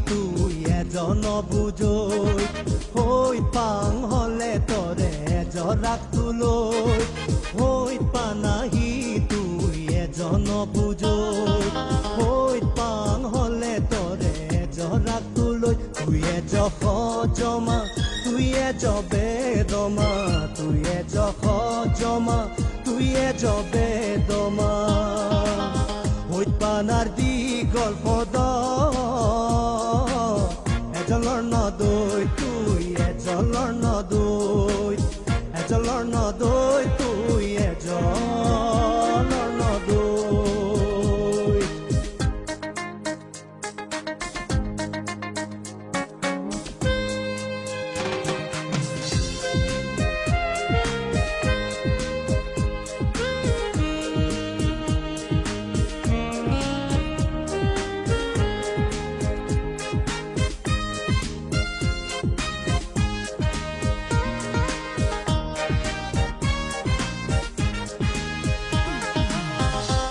তুই এজন বুজৈ হৈ পাং হলে তৰে জৰাক তুলৈ হৈ পানাহি তুই এজন বুজৈ হৈ পাং হলে তৰে জৰাক তুলৈ তুই এজখ জমা তুই এজবে দমা তুই এজখ জমা তুই এজবে দমা হৈ পানাৰ দীঘল পদ এজলৰ নদৈ তুই এজলৰ নদৈ এজলৰ নদৈ তুই এজলৰ নদৈ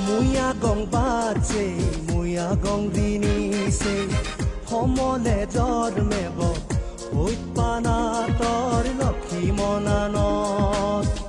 মুয়া গং বাজে মুয়া গং দিনিছে সমলে জন্মেব হৈ পানা তৰ লক্ষী মনানত